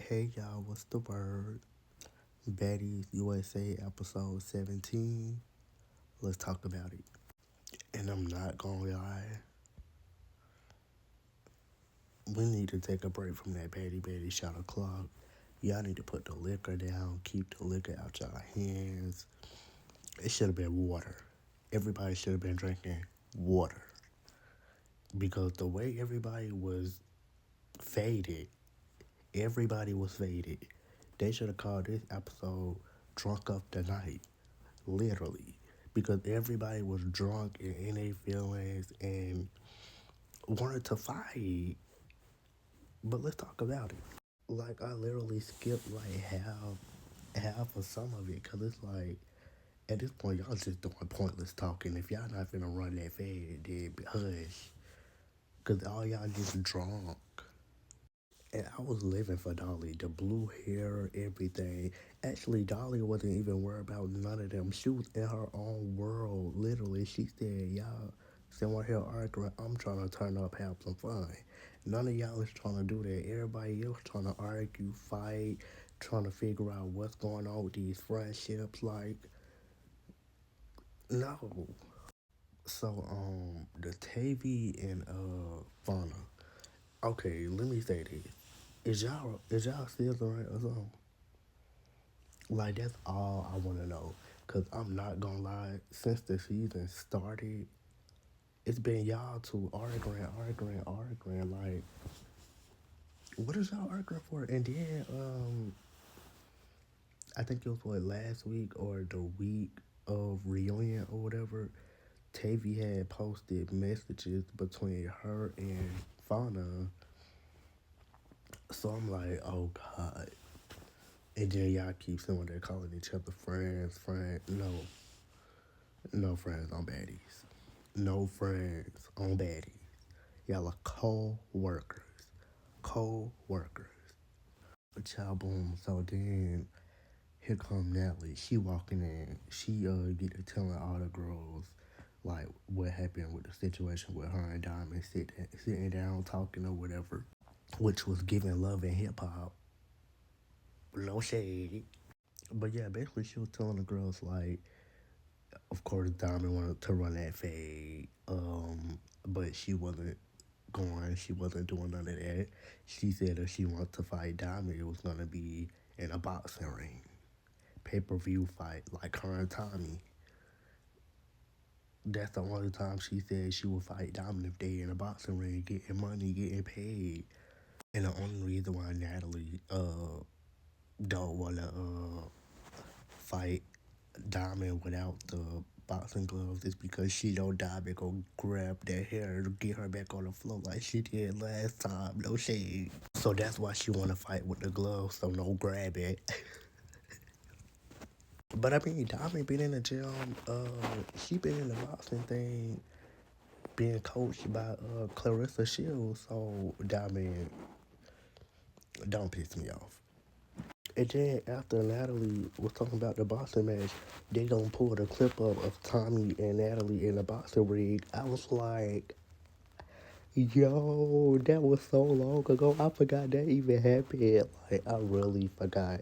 Hey y'all, what's the word? Baddies USA episode 17. Let's talk about it. And I'm not gonna lie, we need to take a break from that baddie shot o'clock. Y'all need to put the liquor down, keep the liquor out y'all hands. It should have been water. Everybody should have been drinking water. Because the way everybody was faded, everybody was faded. They should have called this episode Drunk Up the Night. Literally, because everybody was drunk and in their feelings and wanted to fight. But let's talk about it. Like I literally skipped like half of some of it because it's like at this point y'all just doing pointless talking. If y'all not finna run that fast, then hush. Cause all y'all just drunk. And I was living for Dolly, the blue hair, everything. Actually, Dolly wasn't even worried about none of them. She was in her own world, literally. She said, y'all sitting right here arguing, I'm trying to turn up, have some fun. None of y'all is trying to do that. Everybody else trying to argue, fight, trying to figure out what's going on with these friendships. Like, no. So, the Tavy and Fauna. Okay, let me say this. Is y'all still around or something? Like that's all I want to know. Cause I'm not gonna lie, since the season started, it's been y'all two arguing. Like, what is y'all arguing for? And then, I think it was what last week or the week of reunion or whatever. Tavy had posted messages between her and Fauna. So I'm like, oh god. And then y'all keep saying they're calling each other friends. No friends on baddies. No friends on baddies. Y'all are co-workers. Co-workers. But y'all boom. So then here come Natalie. She walking in. She get to telling all the girls like what happened with the situation with her and Diamond sitting down talking or whatever. Which was giving love and hip hop. No shade. But yeah, basically she was telling the girls like of course Diamond wanted to run that fade. But she wasn't going. She wasn't doing none of that. She said if she wanted to fight Diamond, it was gonna be in a boxing ring, pay-per-view fight like her and Tommy. That's the only time she said she would fight Diamond if they in a boxing ring, getting money, getting paid. And the only reason why Natalie don't wanna fight Diamond without the boxing gloves is because she know Diamond gonna grab that hair to get her back on the floor like she did last time. No shade. So that's why she wanna fight with the gloves, so no grab it. But I mean, Diamond been in the gym. She been in the boxing thing, being coached by Clarissa Shields. So Diamond, don't piss me off. And then after Natalie was talking about the boxing match, they gonna pull the clip up of Tommy and Natalie in the boxing ring. I was like, yo, that was so long ago. I forgot that even happened. Like, I really forgot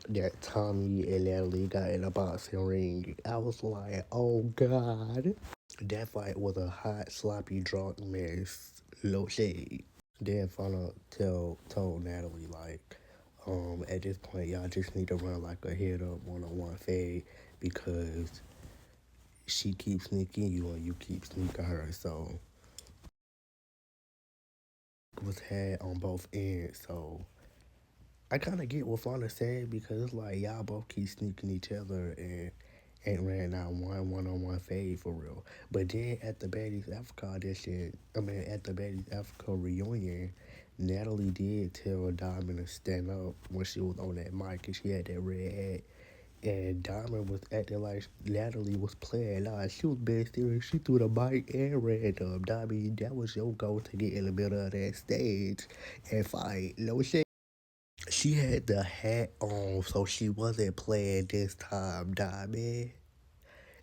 that Tommy and Natalie got in a boxing ring. I was like, oh god. That fight was a hot, sloppy, drunk mess. No shade. Then Fauna told Natalie like, at this point y'all just need to run like a head up one-on-one fade because she keeps sneaking you and you keep sneaking her. So it was had on both ends. So I kind of get what Fauna said because it's like y'all both keep sneaking each other and ain't ran out one-on-one fade for real. But then at the Baddies Africa audition, at the Baddies Africa reunion, Natalie did tell Diamond to stand up when she was on that mic and she had that red hat. And Diamond was acting like Natalie was playing. Nah, she was being serious. She threw the mic and ran up. Diamond, that was your goal to get in the middle of that stage and fight. No shit. She had the hat on, so she wasn't playing this time, Diamond.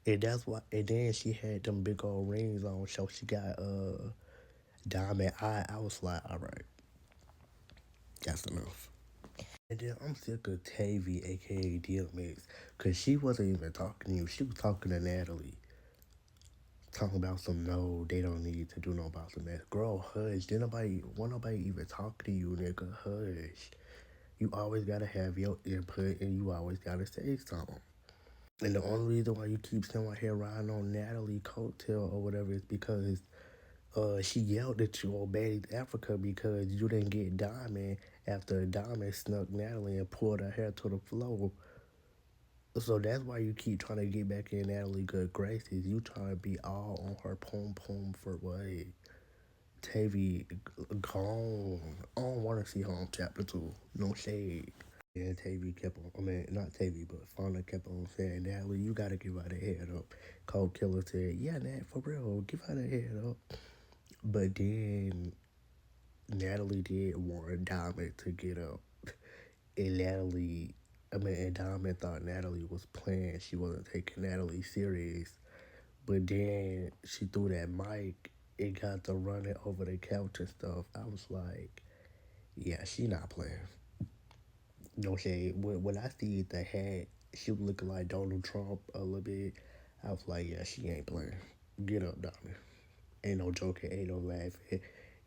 And that's why. And then she had them big old rings on, so she got diamond eye. I was like, all right, that's enough. And then I'm sick of Tavy, aka DMX, cause she wasn't even talking to you. She was talking to Natalie, talking about some no, they don't need to do no about some that. Girl, hush. Did nobody want nobody even talk to you, nigga? Hush. You always gotta have your input, and you always gotta say something. And the only reason why you keep saying my hair riding on Natalie coattail or whatever is because she yelled at you on Baddies Africa because you didn't get Diamond after Diamond snuck Natalie and pulled her hair to the floor. So that's why you keep trying to get back in Natalie good graces. You trying to be all on her pom pom for what? Tavy gone. I don't want to see her on chapter 2. No shade. And Tavy kept on, I mean, not Tavy, but Fauna kept on saying, Natalie, you gotta give her the head up. Cold Killer said, yeah, Nat, for real, give her the head up. But then Natalie did warn Diamond to get up. And and Diamond thought Natalie was playing. She wasn't taking Natalie serious. But then she threw that mic and got to running over the couch and stuff. I was like, yeah, she not playing. No shade. When I see the hat, she was looking like Donald Trump a little bit. I was like, yeah, she ain't playing. Get up, Diamond. Ain't no joking, ain't no laughing.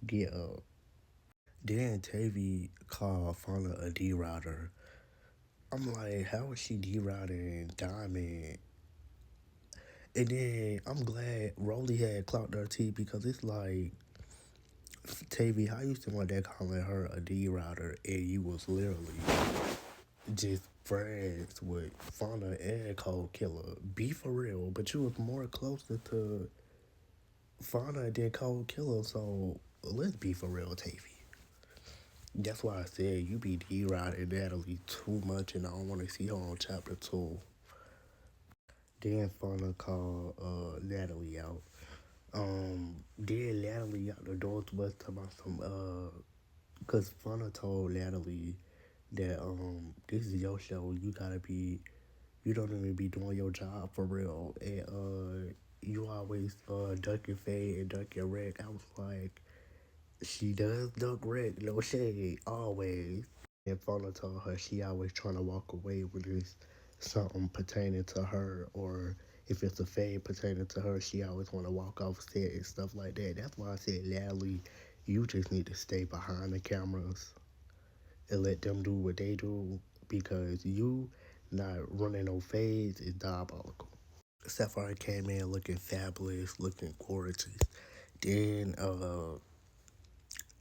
Get up. Then Tavy called Fauna a D-router. I'm like, how is she D-routing Diamond? And then I'm glad Rolly had clocked her teeth because it's like, Tavy, how you still want that calling her a D-router and you was literally just friends with Fauna and Cold Killer? Be for real, but you was more closer to Fauna than Cold Killer, so let's be for real, Tavy. That's why I said you be D-riding Natalie too much and I don't want to see her on chapter 2. Then Fauna called Natalie out. Then Natalie out the door was talking about some cause Fauna told Natalie that this is your show. You don't even be doing your job for real, and you always duck and fade and duck and wreck. I was like, she does duck wreck, no shade, always. And Fauna told her she always trying to walk away when it's something pertaining to her, or if it's a fade pertaining to her, she always want to walk off set and stuff like that. That's why I said, Natalie, you just need to stay behind the cameras and let them do what they do because you not running no fades is diabolical. Sapphire came in looking fabulous, looking gorgeous. Then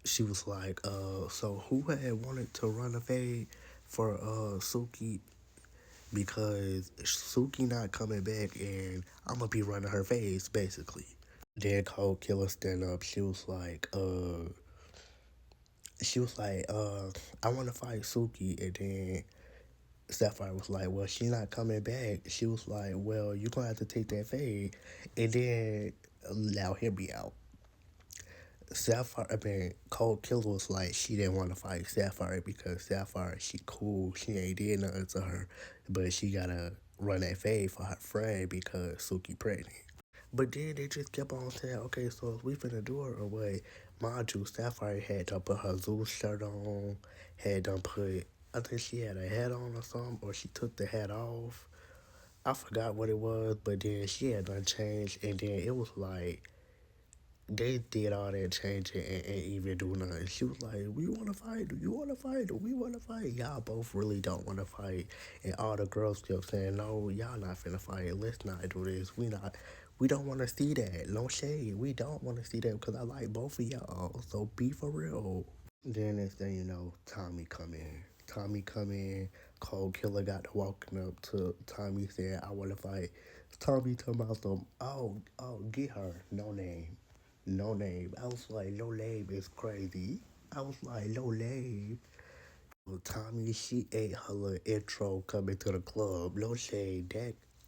she was like, so who had wanted to run a fade for Suki because Suki not coming back and I'm gonna be running her face basically. Then Cold Killer stand up. She was like, I want to fight Suki, and then Sapphire was like, well, she not coming back. She was like, well, you gonna have to take that fade, and then now hear me out. Cold Killer was like, she didn't want to fight Sapphire because Sapphire, she cool, she ain't did nothing to her, but she gotta run that fade for her friend because Suki pregnant. But then they just kept on saying, okay, so if we finna do it or what? Mind you, Sapphire had to put her Zeus shirt on, had done put, I think she had a hat on or something, or she took the hat off. I forgot what it was, but then she had done changed, and then it was like, they did all that changing and even do nothing. She was like, "We want to fight. Do you want to fight? Do we want to fight? Y'all both really don't want to fight." And all the girls kept saying, "No, y'all not finna fight. Let's not do this. We don't want to see that. No shade. We don't want to see that because I like both of y'all. So be for real." Then next thing you know, Tommy come in. Tommy come in. Cold Killer got to walking up to Tommy saying, "I want to fight." Tommy talking about some, get her. No name. No name. I was like, no name is crazy. I was like, no name. Well, Tommy, she ate her little intro coming to the club. No shade.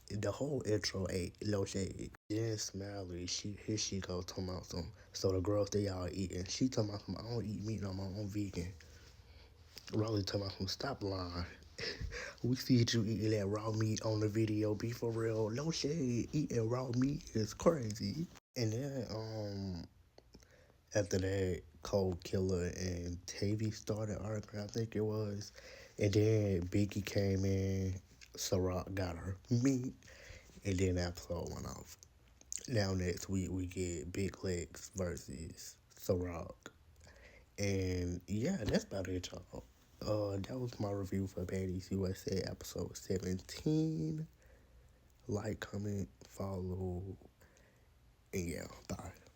The whole intro ate. No shade. Then Smiley, here she go talking about some. So the girls they all eating. She talking about some. I don't eat meat no more. I'm vegan. Rolly talking about some. Stop lying. We see you eating that raw meat on the video. Be for real. No shade. Eating raw meat is crazy. And then after that, Cold Killer and Tavy started arguing, I think it was. And then Biggie came in, Ciroc got her meat, and then that episode went off. Now next week we get Big Legs versus Ciroc. And yeah, that's about it, y'all. That was my review for Baddies USA episode 17. Like, comment, follow, and yeah, bye.